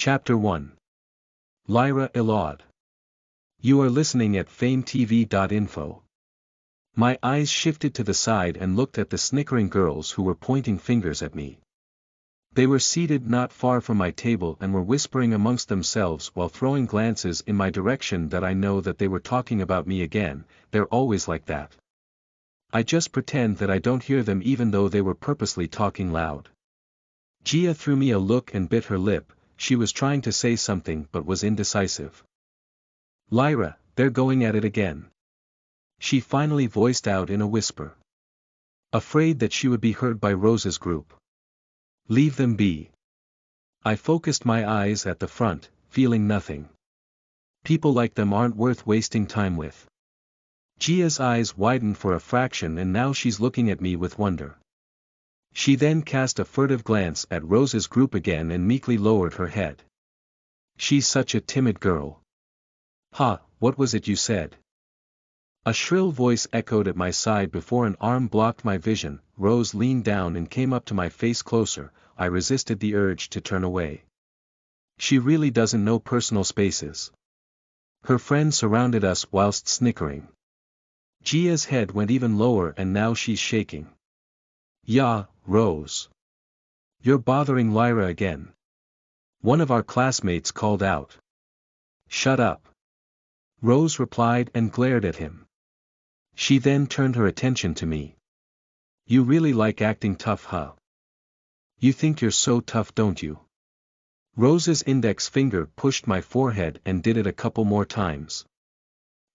Chapter 1. Lyra Elod. You are listening at FameTV.info. My eyes shifted to the side and looked at the snickering girls who were pointing fingers at me. They were seated not far from my table and were whispering amongst themselves while throwing glances in my direction that I know that they were talking about me again. They're always like that. I just pretend that I don't hear them even though they were purposely talking loud. Gia threw me a look and bit her lip. She was trying to say something but was indecisive. Lyra, they're going at it again. She finally voiced out in a whisper. Afraid that she would be heard by Rose's group. Leave them be. I focused my eyes at the front, feeling nothing. People like them aren't worth wasting time with. Gia's eyes widened for a fraction and now she's looking at me with wonder. She then cast a furtive glance at Rose's group again and meekly lowered her head. She's such a timid girl. Ha, what was it you said? A shrill voice echoed at my side before an arm blocked my vision. Rose leaned down and came up to my face closer. I resisted the urge to turn away. She really doesn't know personal spaces. Her friend surrounded us whilst snickering. Gia's head went even lower and now she's shaking. Yeah, Rose. You're bothering Lyra again. One of our classmates called out. Shut up. Rose replied and glared at him. She then turned her attention to me. You really like acting tough, huh? You think you're so tough, don't you? Rose's index finger pushed my forehead and did it a couple more times.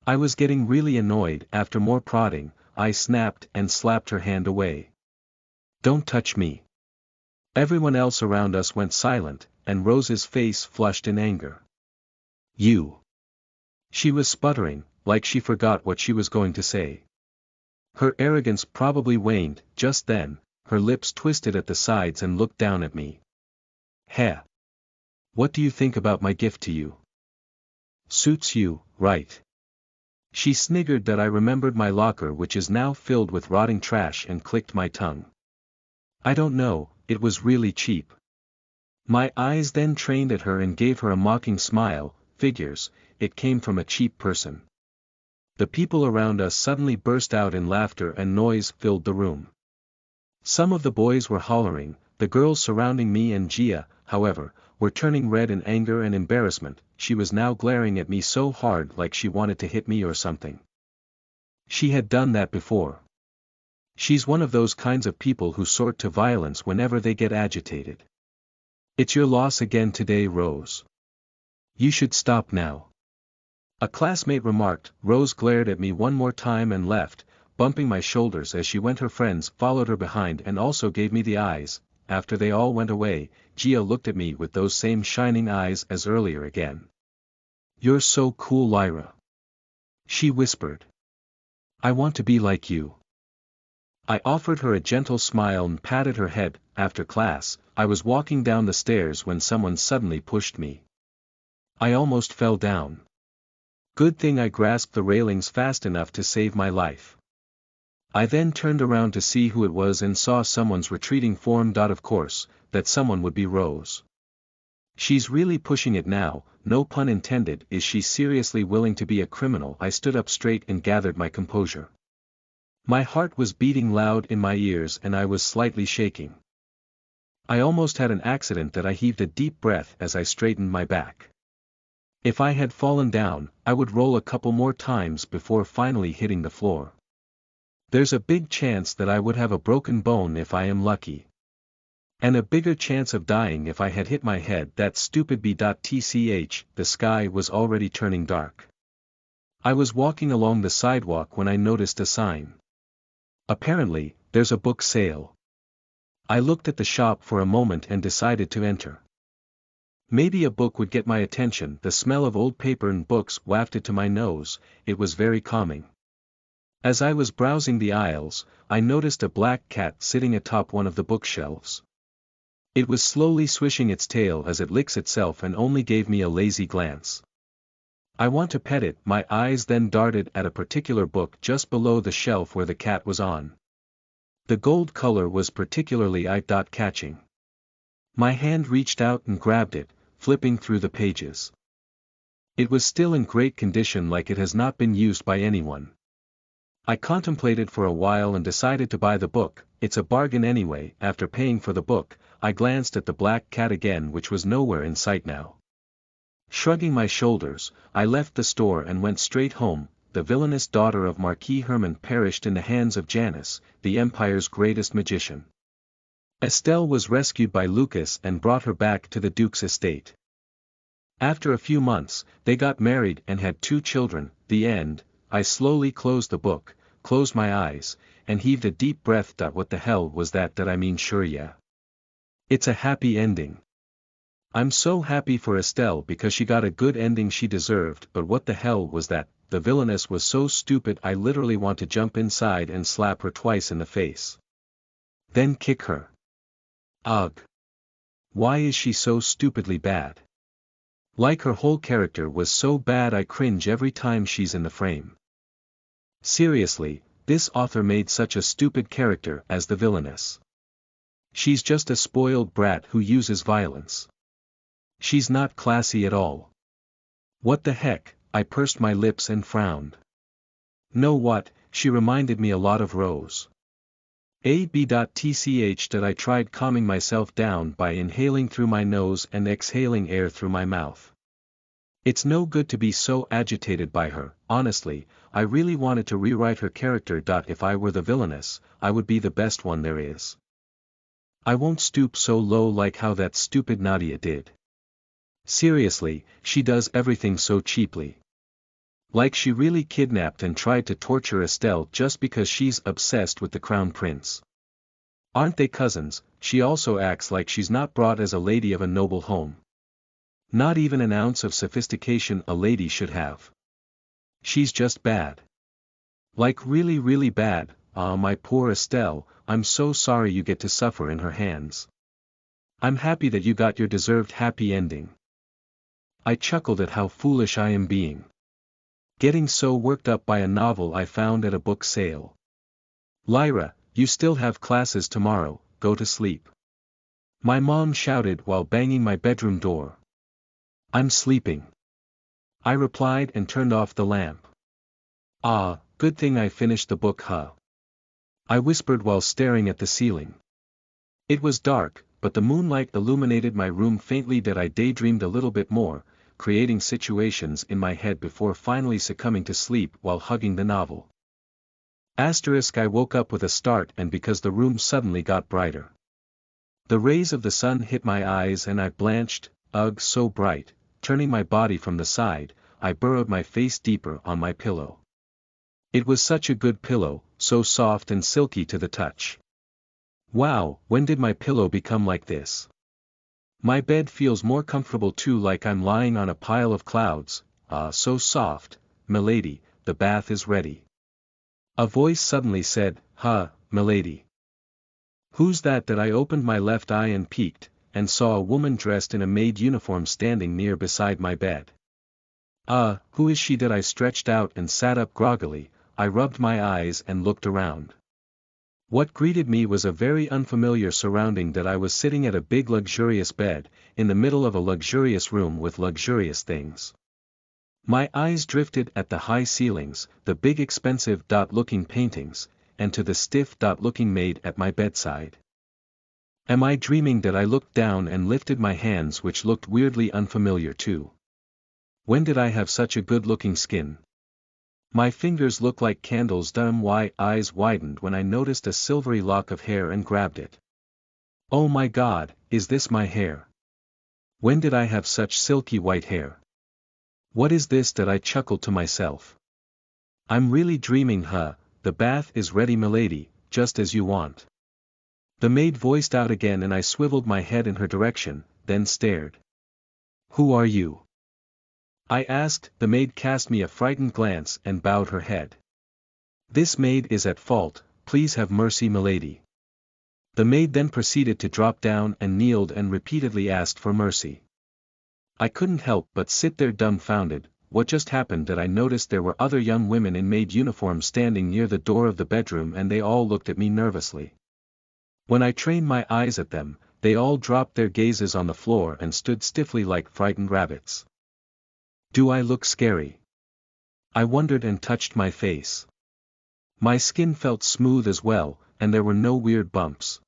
I was getting really annoyed. After more prodding, I snapped and slapped her hand away. Don't touch me. Everyone else around us went silent, and Rose's face flushed in anger. You. She was sputtering, like she forgot what she was going to say. Her arrogance probably waned. Just then, her lips twisted at the sides and looked down at me. Heh. What do you think about my gift to you? Suits you, right? She sniggered that I remembered my locker, which is now filled with rotting trash, and clicked my tongue. I don't know, it was really cheap. My eyes then trained at her and gave her a mocking smile. Figures, it came from a cheap person. The people around us suddenly burst out in laughter and noise filled the room. Some of the boys were hollering. The girls surrounding me and Gia, however, were turning red in anger and embarrassment. She was now glaring at me so hard like she wanted to hit me or something. She had done that before. She's one of those kinds of people who resort to violence whenever they get agitated. It's your loss again today, Rose. You should stop now. A classmate remarked. Rose glared at me one more time and left, bumping my shoulders as she went. Her friends followed her behind and also gave me the eyes. After they all went away, Gia looked at me with those same shining eyes as earlier again. You're so cool, Lyra. She whispered. I want to be like you. I offered her a gentle smile and patted her head. After class, I was walking down the stairs when someone suddenly pushed me. I almost fell down. Good thing I grasped the railings fast enough to save my life. I then turned around to see who it was and saw someone's retreating form. Of course, that someone would be Rose. She's really pushing it now, no pun intended. Is she seriously willing to be a criminal? I stood up straight and gathered my composure. My heart was beating loud in my ears and I was slightly shaking. I almost had an accident that I heaved a deep breath as I straightened my back. If I had fallen down, I would roll a couple more times before finally hitting the floor. There's a big chance that I would have a broken bone if I am lucky. And a bigger chance of dying if I had hit my head. That stupid b.tch. The sky was already turning dark. I was walking along the sidewalk when I noticed a sign. Apparently, there's a book sale. I looked at the shop for a moment and decided to enter. Maybe a book would get my attention. The smell of old paper and books wafted to my nose. It was very calming. As I was browsing the aisles, I noticed a black cat sitting atop one of the bookshelves. It was slowly swishing its tail as it licks itself and only gave me a lazy glance. I want to pet it. My eyes then darted at a particular book just below the shelf where the cat was on. The gold color was particularly eye-catching. My hand reached out and grabbed it, flipping through the pages. It was still in great condition, like it has not been used by anyone. I contemplated for a while and decided to buy the book. It's a bargain anyway. After paying for the book, I glanced at the black cat again, which was nowhere in sight now. Shrugging my shoulders, I left the store and went straight home. The villainous daughter of Marquis Herman perished in the hands of Janus, the Empire's greatest magician. Estelle was rescued by Lucas and brought her back to the Duke's estate. After a few months, they got married and had 2 children. The end. I slowly closed the book, closed my eyes, and heaved a deep breath. What the hell was that? I mean, sure, yeah. It's a happy ending. I'm so happy for Estelle because she got a good ending she deserved, but what the hell was that? The villainess was so stupid I literally want to jump inside and slap her twice in the face. Then kick her. Ugh. Why is she so stupidly bad? Like her whole character was so bad I cringe every time she's in the frame. Seriously, this author made such a stupid character as the villainess. She's just a spoiled brat who uses violence. She's not classy at all. What the heck? I pursed my lips and frowned. Know what, she reminded me a lot of Rose. A.B.tch. I tried calming myself down by inhaling through my nose and exhaling air through my mouth. It's no good to be so agitated by her. Honestly, I really wanted to rewrite her character. If I were the villainess, I would be the best one there is. I won't stoop so low like how that stupid Nadia did. Seriously, she does everything so cheaply. Like she really kidnapped and tried to torture Estelle just because she's obsessed with the crown prince. Aren't they cousins? She also acts like she's not brought as a lady of a noble home. Not even an ounce of sophistication a lady should have. She's just bad. Like really, really bad. Ah, my poor Estelle, I'm so sorry you get to suffer in her hands. I'm happy that you got your deserved happy ending. I chuckled at how foolish I am being. Getting so worked up by a novel I found at a book sale. Lyra, you still have classes tomorrow, go to sleep. My mom shouted while banging my bedroom door. I'm sleeping. I replied and turned off the lamp. Ah, good thing I finished the book, huh? I whispered while staring at the ceiling. It was dark, but the moonlight illuminated my room faintly. I daydreamed a little bit more, creating situations in my head before finally succumbing to sleep while hugging the novel. I woke up with a start, and because the room suddenly got brighter. The rays of the sun hit my eyes and I blanched. Ugh, so bright. Turning my body from the side, I burrowed my face deeper on my pillow. It was such a good pillow, so soft and silky to the touch. Wow, when did my pillow become like this? My bed feels more comfortable too, like I'm lying on a pile of clouds. Ah, so soft. Milady, the bath is ready. A voice suddenly said, "Huh, milady." Who's that? I opened my left eye and peeked, and saw a woman dressed in a maid uniform standing near beside my bed. Who is she? I stretched out and sat up groggily. I rubbed my eyes and looked around. What greeted me was a very unfamiliar surrounding. I was sitting at a big luxurious bed, in the middle of a luxurious room with luxurious things. My eyes drifted at the high ceilings, the big expensive looking paintings, and to the stiff looking maid at my bedside. Am I dreaming? I looked down and lifted my hands, which looked weirdly unfamiliar too. When did I have such a good-looking skin? My fingers look like candles. My eyes widened when I noticed a silvery lock of hair and grabbed it. Oh my God, is this my hair? When did I have such silky white hair? What is this? I chuckled to myself. I'm really dreaming, huh? The bath is ready, milady, just as you want. The maid voiced out again, and I swiveled my head in her direction, then stared. Who are you? I asked. The maid cast me a frightened glance and bowed her head. This maid is at fault, please have mercy, milady. The maid then proceeded to drop down and kneeled and repeatedly asked for mercy. I couldn't help but sit there dumbfounded. What just happened? I noticed there were other young women in maid uniforms standing near the door of the bedroom, and they all looked at me nervously. When I trained my eyes at them, they all dropped their gazes on the floor and stood stiffly like frightened rabbits. Do I look scary? I wondered and touched my face. My skin felt smooth as well, and there were no weird bumps.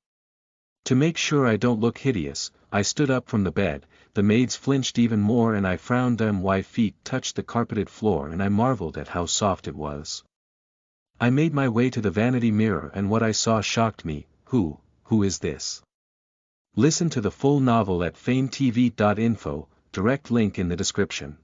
To make sure I don't look hideous, I stood up from the bed. The maids flinched even more and I frowned. My feet touched the carpeted floor and I marveled at how soft it was. I made my way to the vanity mirror and what I saw shocked me. Who is this? Listen to the full novel at famvetv.info, direct link in the description.